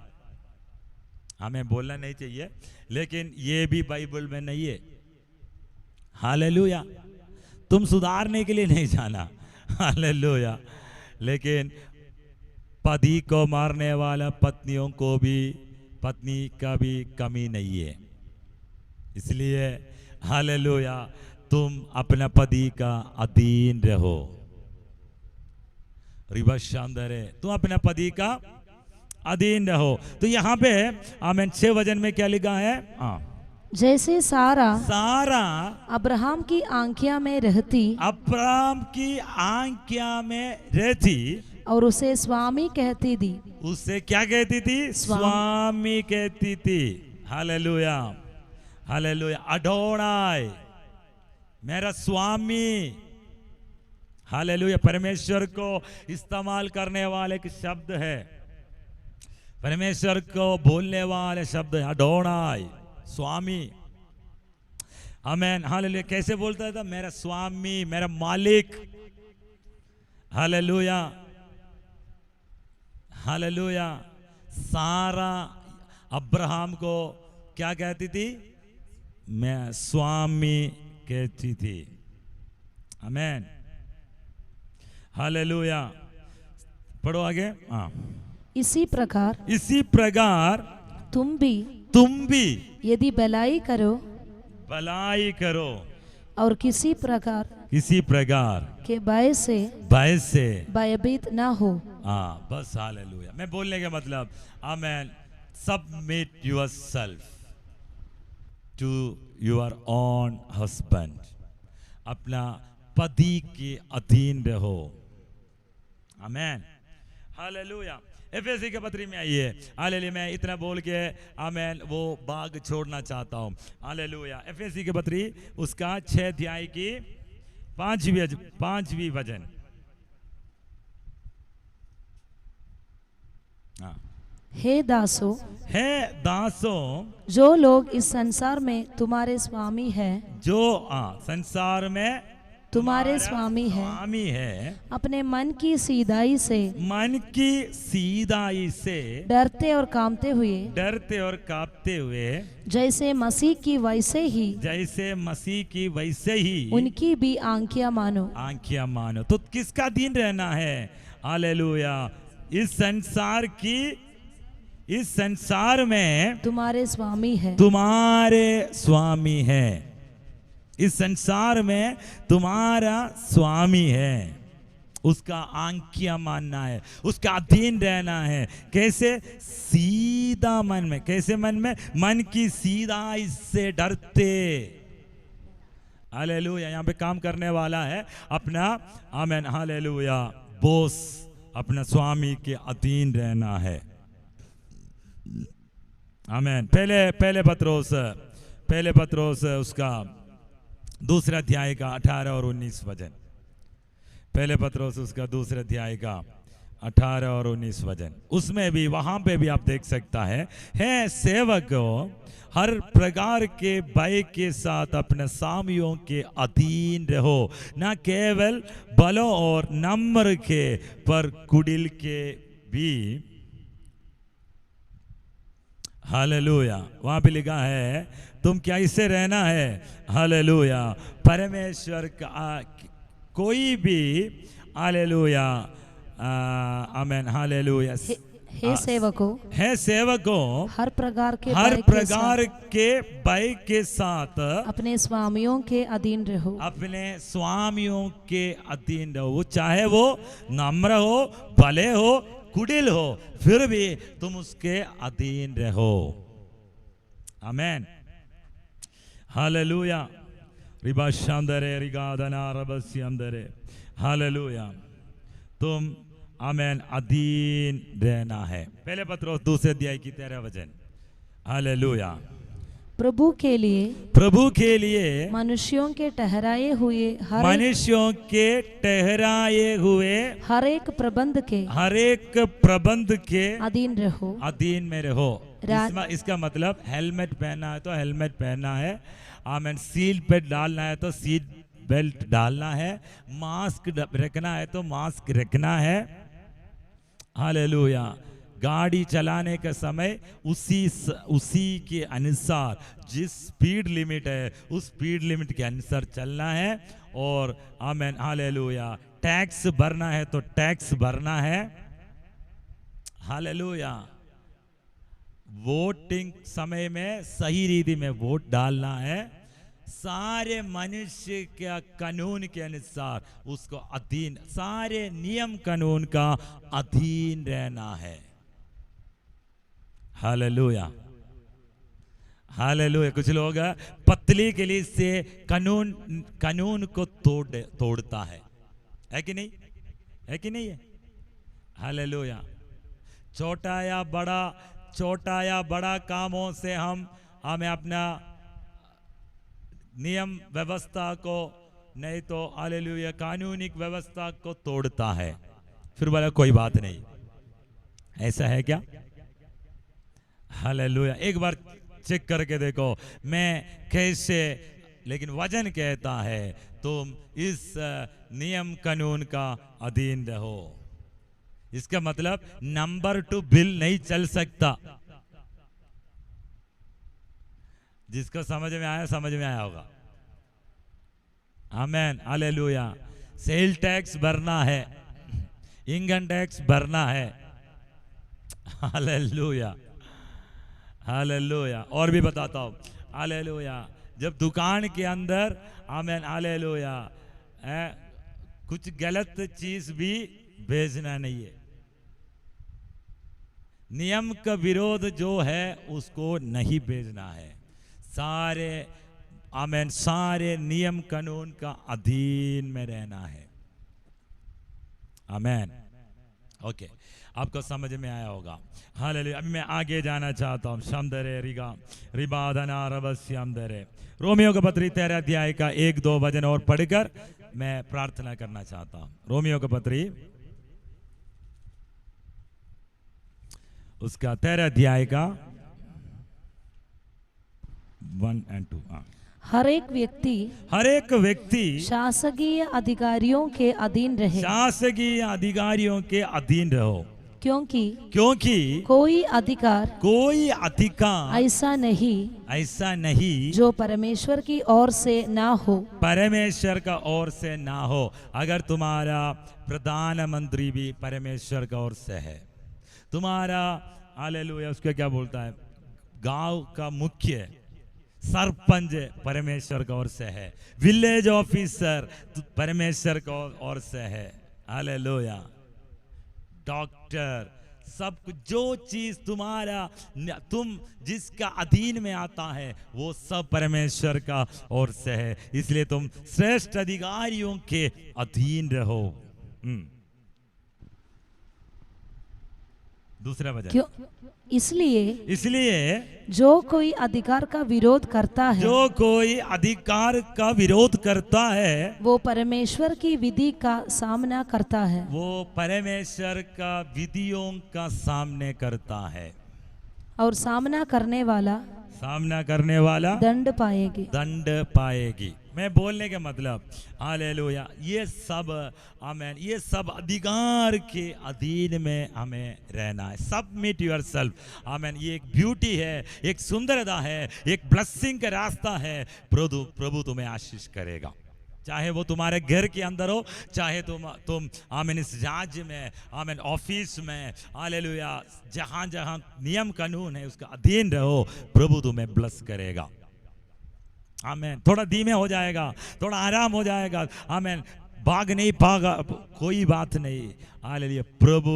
हमें बोलना नहीं चाहिए, लेकिन ये भी बाइबल में नहीं है। हालेलुया। तुम सुधारने के लिए नहीं जाना। हालेलुया। लेकिन पति को मारने वाला पत्नी का भी कमी नहीं है। इसलिए हालेलुया, तुम अपना पति का अधीन रहो। रिवर्स शानदार है, तुम अपना पति का अधीन रहो। तो यहाँ पे आमीन 6 वचन में क्या लिखा है? जैसे सारा सारा अब्राहम की आंखिया में रहती अब्राहम की आंखिया में रहती और उसे स्वामी कहती थी। उससे क्या कहती थी? स्वामी कहती थी। Hallelujah, hallelujah. अडोनाय, मेरा स्वामी। हालेलुया। परमेश्वर को इस्तेमाल करने वाले के शब्द है, परमेश्वर को बोलने वाले शब्द है अडोनाय, स्वामी। आमीन, हालेलुया। कैसे बोलता था? मेरा स्वामी, मेरा मालिक। Hallelujah, hallelujah. सारा अब्राहम को क्या कहती थी? मैं स्वामी कहती थी। आमीन, हालेलुया। पढ़ो आगे। इसी प्रकार तुम भी यदि भलाई करो और किसी प्रकार के भय से भयभीत ना हो। बस हालेलुया। मैं बोलने का मतलब, आमीन, submit yourself to your own husband. अपना पति के अधीन रहो। आमीन, हालेलुया। एफएसी के पत्री में आइए। हालेलुया। मैं इतना बोल के आमीन वो भाग छोड़ना चाहता हूँ। हालेलुया। एफएसी के पत्री उसका 6 अध्याय की 5वीं वचन। हे दासों जो लोग इस संसार में तुम्हारे स्वामी है, जो संसार में तुम्हारे स्वामी है, अपने मन की सीधाई से डरते और कांपते हुए जैसे मसीह की वैसे ही उनकी भी आंखियां मानो। तो किसका अधीन रहना है? हालेलुया। इस संसार में तुम्हारे स्वामी है। इस संसार में तुम्हारा स्वामी है, उसका आंखियां मानना है, उसका अधीन रहना है। कैसे? सीधा मन में। कैसे मन में? मन की सीधाई से डरते। हालेलुया। यहाँ पे काम करने वाला है अपना, आमीन, हालेलुया, बॉस, अपना स्वामी के अधीन रहना है। आमीन। पहले पत्रोस उसका 2 अध्याय का 18 और 19 वचन। पहले पत्रोस उसका 2 अध्याय का 18 और 19 वचन। उसमें भी, वहां पे भी आप देख सकता है सेवकों, हर प्रकार के भय के साथ अपने स्वामियों के अधीन रहो, न केवल बलों और नम्र के पर कुटिल के भी। हालेलुया। वहां पे लिखा है तुम क्या इससे रहना है? हालेलुया। परमेश्वर का कोई भी, हालेलुया, आमीन, हालेलुया। हे सेवकों हर प्रकार के भय के साथ अपने स्वामियों के अधीन रहो। चाहे वो नम्र हो, भले हो, कुटिल हो, फिर भी तुम उसके अधीन रहो। आमीन, हालेलुया। रिबाशांदरे रिगादना रबस्यंदरे। हालेलुया। तुम, आमीन, अधीन रहना है। पहले पत्रोस 2 अध्याय की 13 वचन। हालेलुया। प्रभु के लिए मनुष्यों के ठहराए हुए हर एक प्रबंध के अधीन में रहो। इसका मतलब हेलमेट पहना है तो हेलमेट पहनना है। आमीन। सीट बेल्ट डालना है तो सीट बेल्ट डालना है। मास्क रखना है तो मास्क रखना है। हालेलुया। गाड़ी चलाने के समय उसी के अनुसार, जिस स्पीड लिमिट है उस स्पीड लिमिट के अनुसार चलना है। और आमीन, हालेलुया, टैक्स भरना है तो टैक्स भरना है। हालेलुया। वोटिंग समय में सही रीति में वोट डालना है। सारे मनुष्य के कानून के अनुसार उसको अधीन, सारे नियम कानून का अधीन रहना है। Hallelujah, hallelujah. कुछ लोग पतली कली से कानून को तोड़ता है कि नहीं? है कि नहीं है? हालेलुया। छोटा या बड़ा कामों से हमें अपना नियम व्यवस्था को, नहीं तो हालेलुया कानूनी व्यवस्था को तोड़ता है। फिर बोला कोई बात नहीं, ऐसा है क्या? हालेलुया। एक बार चेक करके देखो मैं कैसे, लेकिन वचन कहता है तुम इस नियम कानून का अधीन रहो। इसका मतलब नंबर 2 बिल नहीं चल सकता। जिसको समझ में आया होगा। आमेन, हालेलुया। सेल टैक्स भरना है, इनकम टैक्स भरना है। Hallelujah, hallelujah. और भी बताता हूँ, हालेलुया। जब दुकान के अंदर, आमेन, हालेलुया, कुछ गलत चीज भी भेजना नहीं है। नियम का विरोध जो है उसको नहीं भेजना है। सारे, आमेन, सारे नियम कानून का अधीन में रहना है। आमेन, ओके, आपको समझ में आया होगा। हालेलुया। अब मैं आगे जाना चाहता हूँ। शमदरे रिबाधना रवस्यमदरे। रोमियो का पत्री 13 अध्याय का 1-2 वचन और पढ़कर मैं प्रार्थना करना चाहता हूँ। रोमियो का पत्री उसका 13 अध्याय का 1 और 2। हर एक व्यक्ति शासकीय अधिकारियों के अधीन रहे। शासकीय अधिकारियों के अधीन रहो, क्योंकि कोई अधिकार ऐसा नहीं जो परमेश्वर की ओर से ना हो। परमेश्वर का ओर से ना हो। अगर तुम्हारा प्रधानमंत्री भी परमेश्वर का ओर से है, तुम्हारा, हालेलुया, उसका क्या बोलता है, गांव का मुख्य सरपंच परमेश्वर का ओर से है, विलेज ऑफिसर परमेश्वर का ओर से है। हालेलुया। डॉक्टर, सब कुछ, जो चीज तुम जिसका अधीन में आता है वो सब परमेश्वर का ओर से है। इसलिए तुम श्रेष्ठ अधिकारियों के अधीन रहो। दूसरा वचन, इसलिए जो कोई अधिकार का विरोध करता है वो परमेश्वर की विधि का सामना करता है। वो परमेश्वर का विधियों का सामने करता है, और सामना करने वाला दंड पाएगी। मैं बोलने के मतलब, हालेलुया, ये सब, आमेन, ये सब अधिकार के अधीन में हमें रहना है। सबमिट योरसेल्फ, आमेन। ये एक ब्यूटी है, एक सुंदरता है, एक ब्लेसिंग का रास्ता है। प्रभु तुम्हें आशीष करेगा, चाहे वो तुम्हारे घर के अंदर हो, चाहे तुम आमेन इस राज्य में, आमेन ऑफिस में, हालेलुया, जहां जहां नियम कानून है उसका अधीन रहो। प्रभु तुम्हें ब्लेस करेगा। आमेन। थोड़ा धीमे हो जाएगा, थोड़ा आराम हो जाएगा, आमेन, भाग नहीं पागा, कोई बात नहीं। हालेलुया, प्रभु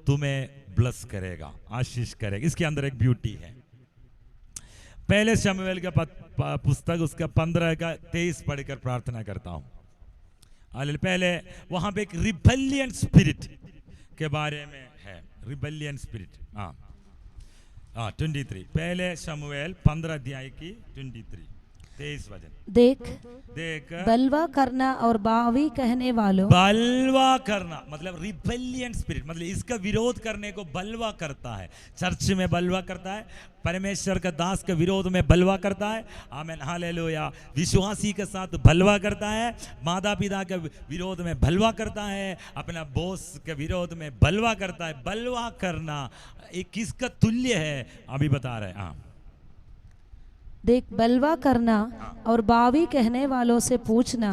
तुम्हें ब्लेस करेगा, आशीष करेगा। इसके अंदर एक ब्यूटी है। पहले शमूएल का पुस्तक उसका 15 का 23 पढ़कर प्रार्थना करता हूं। हालेलुया। पहले वहां पे एक रिबेलियन स्पिरिट के बारे में है। Rebellion spirit, 23। पहले शमूएल 15 अध्याय की 23 23 वचन। देख बलवा करना और बावी कहने वालों, बलवा करना मतलब रिबेलियन स्पिरिट, मतलब इसका विरोध करने को बलवा करता है। चर्च में बलवा करता है, परमेश्वर का दास के विरोध में बलवा करता है। आमेन, हालेलुया। विश्वासी के साथ बलवा करता है, माता पिता के विरोध में बलवा करता है, अपना बॉस के विरोध में बलवा करता है। बलवा करना एक किसका तुल्य है अभी बता रहे हैं। देख, बलवा करना और बावी कहने वालों से पूछना,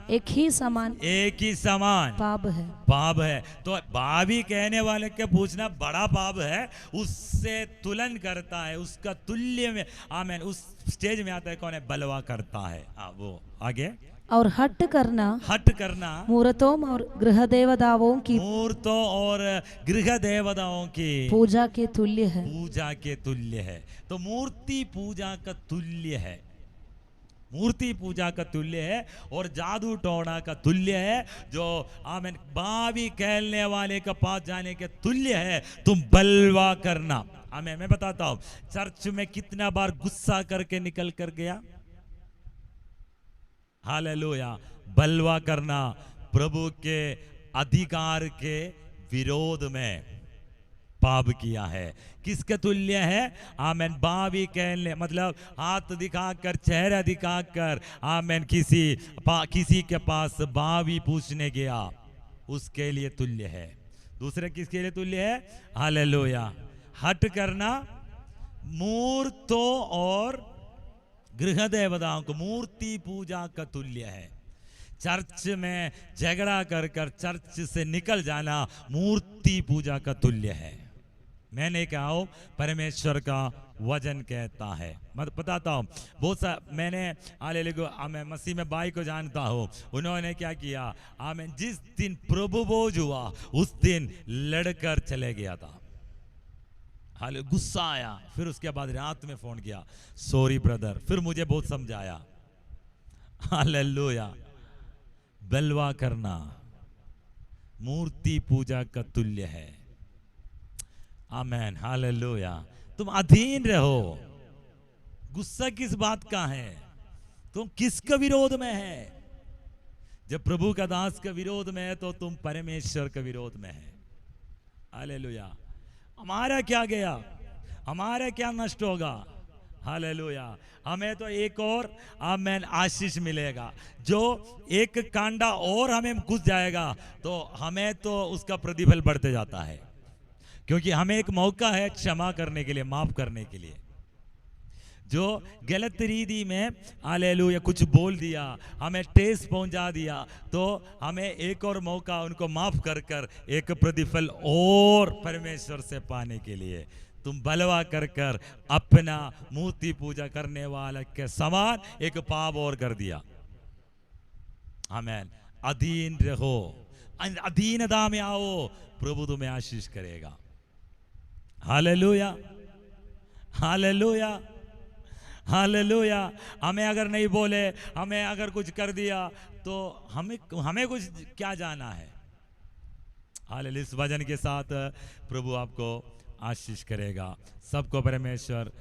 एक ही समान पाप है। तो बावी कहने वाले के पूछना बड़ा पाप है, उससे तुलन करता है, उसका तुल्य में, आमेन, उस स्टेज में आता है कौन है? बलवा करता है। वो आगे, और हट करना मूर्तों और गृह देवताओं की मूर्तों और गृह देवताओं की पूजा के तुल्य है। तो मूर्ति पूजा का तुल्य है, मूर्ति पूजा का तुल्य है और जादू टोना का तुल्य है, जो आमेन बावी खेलने वाले के पास जाने के तुल्य है। तुम बलवा करना। आमेन। मैं बताता हूं चर्च में कितना बार गुस्सा करके निकल कर गया। हालेलुया। बलवा करना प्रभु के अधिकार के विरोध में पाप किया है। किसके तुल्य है? आमेन। बावी कहने मतलब हाथ दिखाकर चेहरा दिखाकर आमेन किसी के पास बावी पूछने गया, उसके लिए तुल्य है। दूसरे किसके लिए तुल्य है? हालेलुया। हट करना मूर्तों और गृह देवताओं को मूर्ति पूजा का तुल्य है। चर्च में झगड़ा कर चर्च से निकल जाना मूर्ति पूजा का तुल्य है। मैंने कहा हो परमेश्वर का वचन कहता है। मैं बताता हूँ बहुत सा मैंने मैं मसीह में भाई को जानता हूँ, उन्होंने क्या किया, आमेन, जिस दिन प्रभु बोझ हुआ उस दिन लड़कर चले गया था। हाल गुस्सा आया, फिर उसके बाद रात में फोन किया, सॉरी ब्रदर, फिर मुझे बहुत समझाया। हालेलुया। बलवा करना मूर्ति पूजा का तुल्य है। आमेन। हालेलुया। तुम अधीन रहो। गुस्सा किस बात का है? तुम किसके विरोध में है? जब प्रभु का दास के विरोध में है तो तुम परमेश्वर के विरोध में है। हालेलुया। हमारा क्या गया, हमारा क्या नष्ट होगा? हालेलुया। हमें तो एक और आमेन आशीष मिलेगा। जो एक कांडा और हमें घुस जाएगा तो हमें तो उसका प्रतिफल बढ़ते जाता है, क्योंकि हमें एक मौका है क्षमा करने के लिए, माफ करने के लिए। जो गलत रीति में हालेलुया कुछ बोल दिया, हमें ठेस पहुंचा दिया, तो हमें एक और मौका उनको माफ कर एक प्रतिफल और परमेश्वर से पाने के लिए तुम बलवा कर अपना मूर्ति पूजा करने वाला के समान एक पाप और कर दिया। आमेन। अधीन रहो, अधीनता में आओ, प्रभु तुम्हें आशीष करेगा। हालेलुया। हालेलुया। हालेलुया। हमें अगर नहीं बोले, हमें अगर कुछ कर दिया तो हमें कुछ क्या जाना है? हालेलुया। इस वचन के साथ प्रभु आपको आशीष करेगा। सबको परमेश्वर